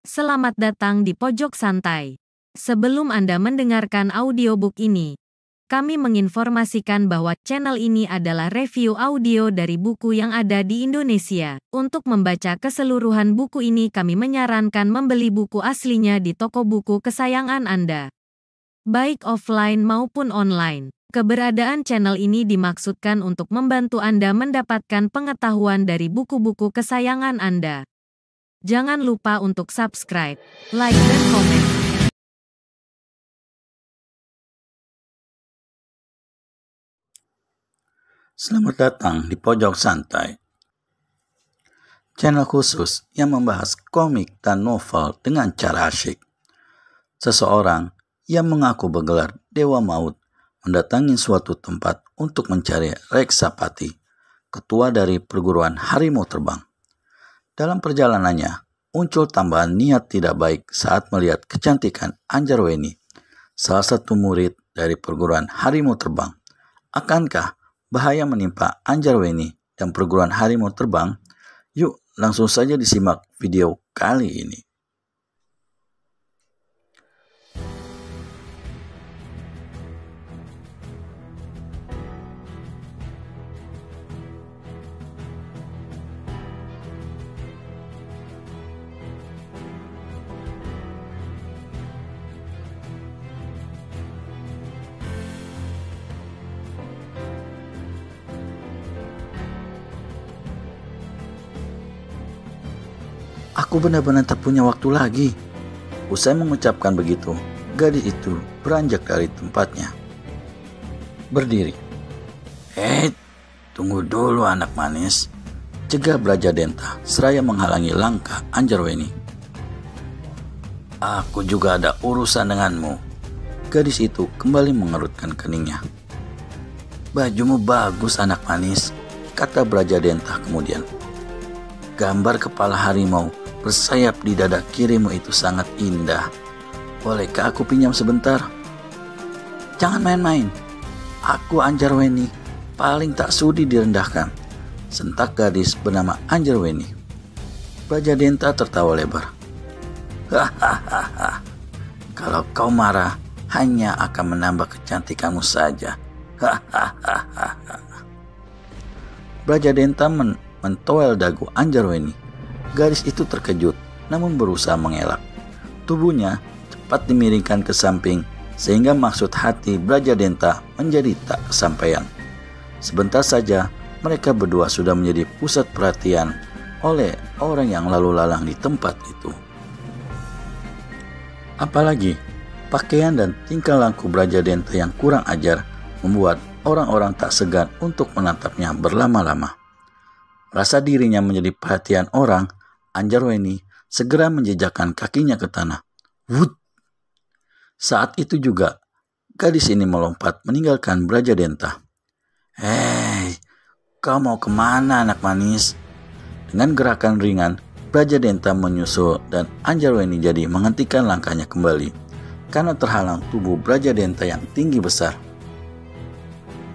Selamat datang di Pojok Santai. Sebelum Anda mendengarkan audiobook ini, kami menginformasikan bahwa channel ini adalah review audio dari buku yang ada di Indonesia. Untuk membaca keseluruhan buku ini, kami menyarankan membeli buku aslinya di toko buku kesayangan Anda, baik offline maupun online. Keberadaan channel ini dimaksudkan untuk membantu Anda mendapatkan pengetahuan dari buku-buku kesayangan Anda. Jangan lupa untuk subscribe, like, dan komen. Selamat datang di Pojok Santai, channel khusus yang membahas komik dan novel dengan cara asyik. Seseorang yang mengaku bergelar Dewa Maut mendatangi suatu tempat untuk mencari Reksapati, ketua dari perguruan harimau terbang. Dalam perjalanannya, muncul tambahan niat tidak baik saat melihat kecantikan Anjarweni, salah satu murid dari perguruan harimau terbang. Akankah bahaya menimpa Anjarweni dan perguruan harimau terbang? Yuk, langsung saja disimak video kali ini. Aku benar-benar tak punya waktu lagi. Usai mengucapkan begitu, gadis itu beranjak dari tempatnya. Berdiri. Tunggu dulu anak manis. Cegah Brajadenta seraya menghalangi langkah Anjarweni. Aku juga ada urusan denganmu. Gadis itu kembali mengerutkan keningnya. Bajumu bagus anak manis, kata Brajadenta kemudian. Gambar kepala harimau bersayap di dada kirimu itu sangat indah. Bolehkah aku pinjam sebentar? Jangan main-main. Aku Anjarweni, paling tak sudi direndahkan, sentak gadis bernama Anjarweni. Brajadenta tertawa lebar. Hahaha. Kalau kau marah, hanya akan menambah kecantikanmu saja. Hahaha. Brajadenta mentoel dagu Anjarweni. Gadis itu terkejut, namun berusaha mengelak. Tubuhnya cepat dimiringkan ke samping, sehingga maksud hati Brajadenta menjadi tak kesampaian. Sebentar saja, mereka berdua sudah menjadi pusat perhatian oleh orang yang lalu lalang di tempat itu. Apalagi, pakaian dan tingkah laku Brajadenta yang kurang ajar membuat orang-orang tak segan untuk menatapnya berlama-lama. Rasa dirinya menjadi perhatian orang, Anjarweni segera menjejakkan kakinya ke tanah. Wut! Saat itu juga, gadis ini melompat meninggalkan Brajadenta. Hei, kau mau kemana anak manis? Dengan gerakan ringan, Brajadenta menyusul dan Anjarweni jadi menghentikan langkahnya kembali karena terhalang tubuh Brajadenta yang tinggi besar.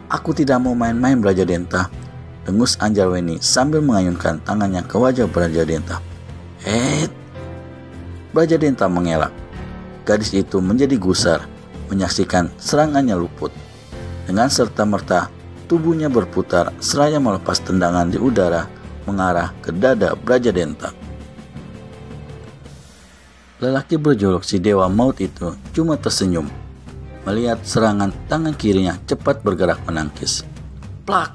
Aku tidak mau main-main Brajadenta, dengus Anjarweni sambil mengayunkan tangannya ke wajah Brajadenta. Brajadenta mengelak. Gadis itu menjadi gusar menyaksikan serangannya luput. Dengan serta-merta tubuhnya berputar seraya melepas tendangan di udara mengarah ke dada Brajadenta. Lelaki berjuluk si Dewa Maut itu cuma tersenyum melihat serangan tangan kirinya cepat bergerak menangkis. Plak!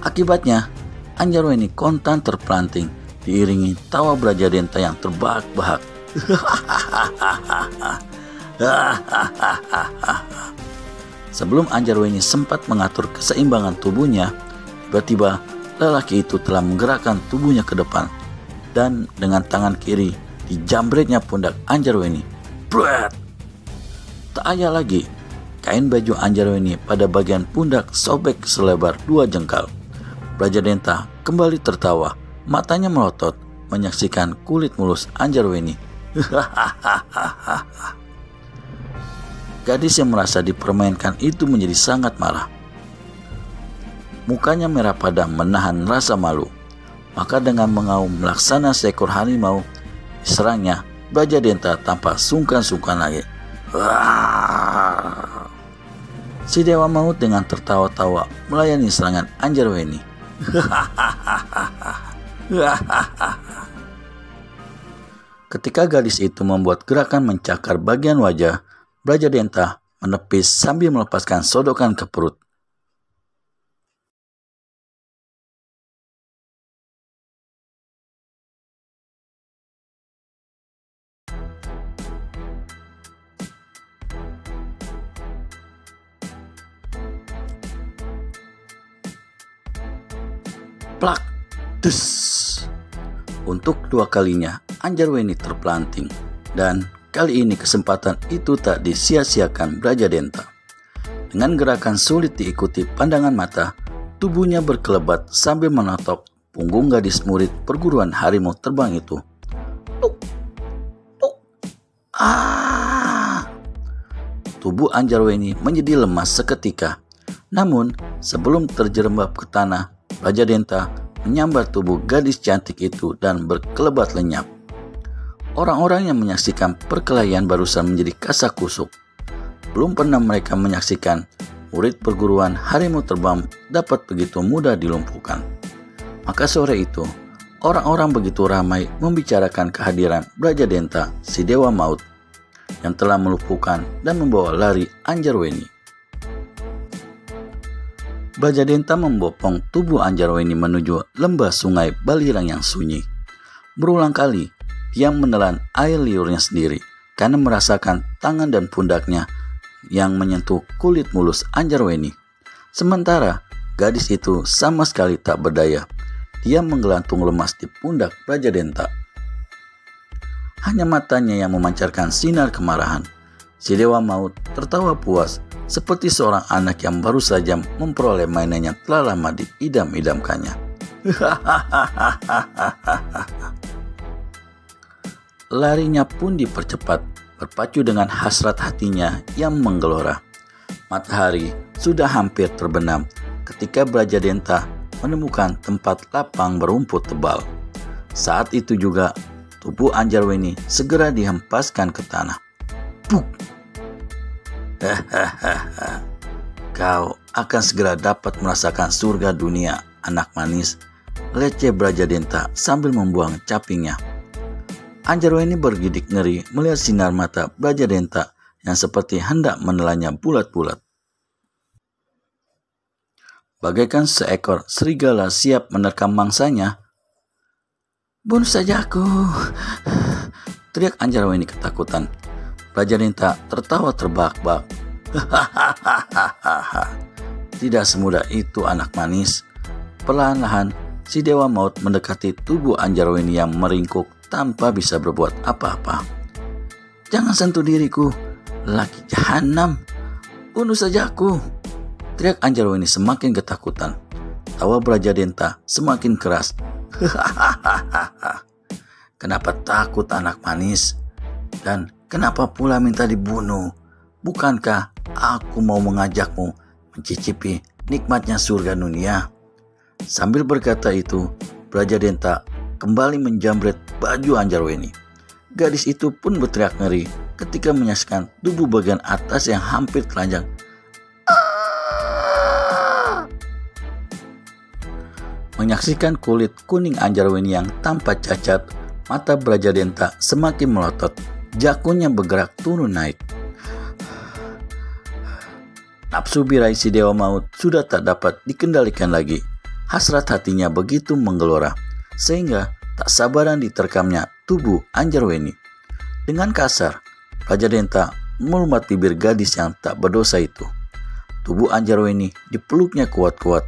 Akibatnya Anjarweni kontan terpelanting diiringi tawa Brajadenta yang terbahak-bahak. Sebelum Anjarweni sempat mengatur keseimbangan tubuhnya, tiba-tiba lelaki itu telah menggerakkan tubuhnya ke depan dan dengan tangan kiri dijambretnya pundak Anjarweni. Bret! Tak ayal lagi, kain baju Anjarweni pada bagian pundak sobek selebar 2 jengkal. Brajadenta kembali tertawa, matanya melotot menyaksikan kulit mulus Anjarweni. Gadis yang merasa dipermainkan itu menjadi sangat marah. Mukanya merah padam menahan rasa malu. Maka dengan mengaum melaksana seekor harimau, diserangnya Brajadenta tanpa sungkan-sungkan lagi. Wah! Si Dewa Maut dengan tertawa-tawa melayani serangan Anjarweni. Ketika gadis itu membuat gerakan mencakar bagian wajah, Brajadenta menepis sambil melepaskan sodokan ke perut. Plak! Dus! Untuk kedua kalinya, Anjarweni terpelanting, dan kali ini kesempatan itu tak disia-siakan Brajadenta. Dengan gerakan sulit diikuti pandangan mata, tubuhnya berkelebat sambil menotok punggung gadis murid perguruan harimau terbang itu. Tuk! Tuk! Ah! Tubuh Anjarweni menjadi lemas seketika. Namun, sebelum terjerembab ke tanah, Brajadenta menyambar tubuh gadis cantik itu dan berkelebat lenyap. Orang-orang yang menyaksikan perkelahian barusan menjadi kasak-kusuk. Belum pernah mereka menyaksikan murid perguruan harimau terbang dapat begitu mudah dilumpuhkan. Maka sore itu, orang-orang begitu ramai membicarakan kehadiran Brajadenta, si Dewa Maut, yang telah melumpuhkan dan membawa lari Anjarweni. Brajadenta membopong tubuh Anjarweni menuju lembah sungai Balirang yang sunyi. Berulang kali, dia menelan air liurnya sendiri karena merasakan tangan dan pundaknya yang menyentuh kulit mulus Anjarweni. Sementara, gadis itu sama sekali tak berdaya. Dia menggelantung lemas di pundak Brajadenta. Hanya matanya yang memancarkan sinar kemarahan. Si Dewa Maut tertawa puas, seperti seorang anak yang baru saja memperoleh mainan yang telah lama diidam-idamkannya. Larinya pun dipercepat, berpacu dengan hasrat hatinya yang menggelora. Matahari sudah hampir terbenam ketika Brajadenta menemukan tempat lapang berumput tebal. Saat itu juga, tubuh Anjarweni segera dihempaskan ke tanah. Puk! Kau akan segera dapat merasakan surga dunia, anak manis, leceh Brajadenta sambil membuang capingnya. Anjarweni bergidik ngeri melihat sinar mata Brajadenta yang seperti hendak menelannya bulat-bulat. Bagaikan seekor serigala siap menerkam mangsanya. "Bunuh saja aku!" teriak Anjarweni ketakutan. Brajadenta tertawa terbahak-bahak. Tidak semudah itu, anak manis. Perlahan-lahan, si Dewa Maut mendekati tubuh Anjarweni yang meringkuk tanpa bisa berbuat apa-apa. "Jangan sentuh diriku, lelaki jahanam. Bunuh saja aku!" teriak Anjarweni semakin ketakutan. Tawa Brajadenta semakin keras. "Kenapa takut, anak manis? Dan kenapa pula minta dibunuh? Bukankah aku mau mengajakmu mencicipi nikmatnya surga dunia?" Sambil berkata itu, Brajadenta kembali menjamret baju Anjarweni. Gadis itu pun berteriak ngeri ketika menyaksikan tubuh bagian atas yang hampir telanjang. Menyaksikan kulit kuning Anjarweni yang tampak cacat, mata Brajadenta semakin melotot. Jakunnya bergerak turun naik. Nafsu birahi si Dewa Maut sudah tak dapat dikendalikan lagi. Hasrat hatinya begitu menggelora, sehingga tak sabaran diterkamnya tubuh Anjarweni. Dengan kasar, Brajadenta melumpat bibir gadis yang tak berdosa itu. Tubuh Anjarweni dipeluknya kuat-kuat.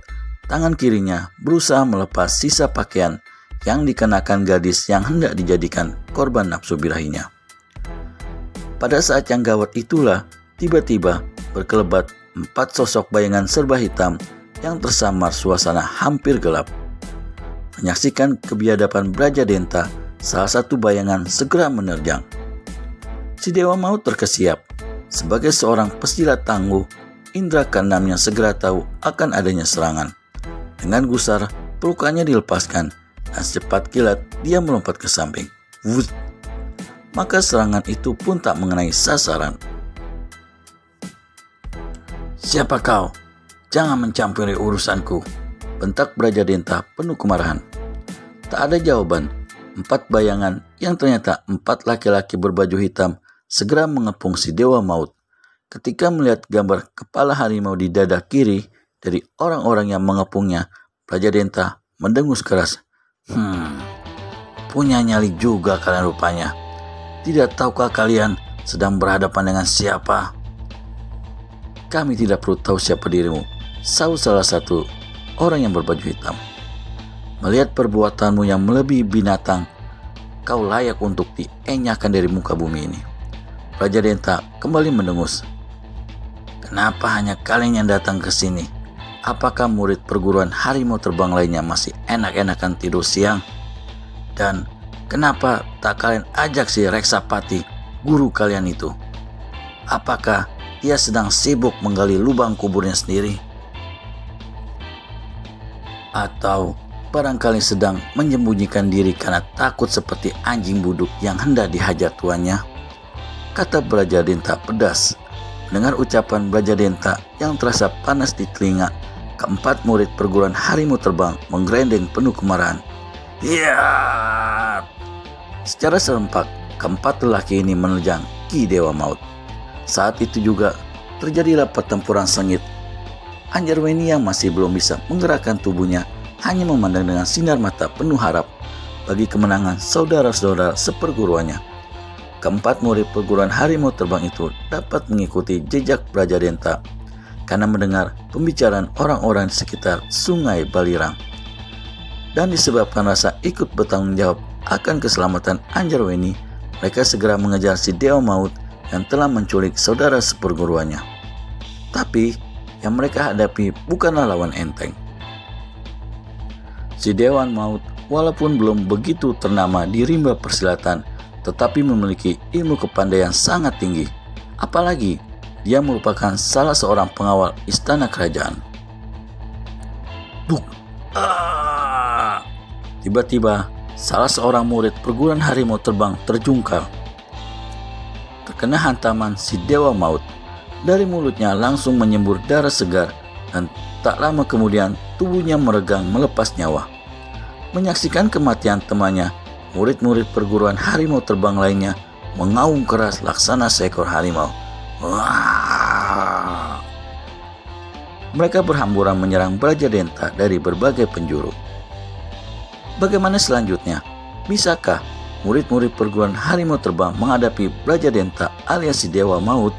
Tangan kirinya berusaha melepas sisa pakaian yang dikenakan gadis yang hendak dijadikan korban nafsu birahinya. Pada saat yang gawat itulah, tiba-tiba berkelebat 4 sosok bayangan serba hitam yang tersamar suasana hampir gelap. Menyaksikan kebiadaban Brajadenta, salah satu bayangan segera menerjang. Si Dewa Maut terkesiap. Sebagai seorang pesilat tangguh, indera keenamnya segera tahu akan adanya serangan. Dengan gusar, pelukannya dilepaskan dan secepat kilat dia melompat ke samping. Wut! Maka serangan itu pun tak mengenai sasaran. "Siapa kau? Jangan mencampuri urusanku," bentak Brajadenta penuh kemarahan. Tak ada jawaban. 4 bayangan yang ternyata 4 laki-laki berbaju hitam segera mengepung si Dewa Maut. Ketika melihat gambar kepala harimau di dada kiri dari orang-orang yang mengepungnya, Brajadenta mendengus keras. Punya nyali juga kalian rupanya. Tidak tahukah kalian sedang berhadapan dengan siapa?" "Kami tidak perlu tahu siapa dirimu," sahut salah satu orang yang berbaju hitam. "Melihat perbuatanmu yang melebihi binatang, kau layak untuk dienyahkan dari muka bumi ini." Brajadenta kembali mendengus. "Kenapa hanya kalian yang datang ke sini? Apakah murid perguruan harimau terbang lainnya masih enak-enakan tidur siang? Dan kenapa tak kalian ajak si Reksapati, guru kalian itu? Apakah dia sedang sibuk menggali lubang kuburnya sendiri? Atau barangkali sedang menyembunyikan diri karena takut seperti anjing buduk yang hendak dihajar tuannya?" kata Brajadenta pedas. Mendengar ucapan Brajadenta yang terasa panas di telinga, keempat murid perguruan harimau terbang menggerendeng penuh kemarahan. "Ya!" Secara serempak, keempat lelaki ini menerjang Ki Dewa Maut. Saat itu juga terjadilah pertempuran sengit. Anjarweni yang masih belum bisa menggerakkan tubuhnya hanya memandang dengan sinar mata penuh harap bagi kemenangan saudara-saudara seperguruannya. Keempat murid perguruan harimau terbang itu dapat mengikuti jejak Brajadenta karena mendengar pembicaraan orang-orang di sekitar Sungai Balirang. Dan disebabkan rasa ikut bertanggung jawab akan keselamatan Anjarweni, mereka segera mengejar si Dewa Maut yang telah menculik saudara seperguruannya. Tapi yang mereka hadapi bukanlah lawan enteng. Si Dewa Maut walaupun belum begitu ternama di rimba persilatan, tetapi memiliki ilmu kepandaian sangat tinggi. Apalagi dia merupakan salah seorang pengawal istana kerajaan. Buk! Tiba-tiba salah seorang murid perguruan harimau terbang terjungkal. Terkena hantaman si Dewa Maut. Dari mulutnya langsung menyembur darah segar dan tak lama kemudian tubuhnya meregang melepas nyawa. Menyaksikan kematian temannya, murid-murid perguruan harimau terbang lainnya mengaum keras laksana seekor harimau. Wah! Mereka berhamburan menyerang Brajadenta dari berbagai penjuru. Bagaimana selanjutnya? Bisakah murid-murid perguruan harimau terbang menghadapi Brajadenta alias si Dewa Maut?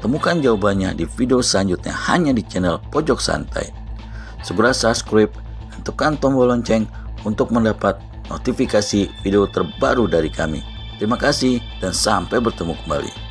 Temukan jawabannya di video selanjutnya hanya di channel Pojok Santai. Segera subscribe dan tekan tombol lonceng untuk mendapat notifikasi video terbaru dari kami. Terima kasih dan sampai bertemu kembali.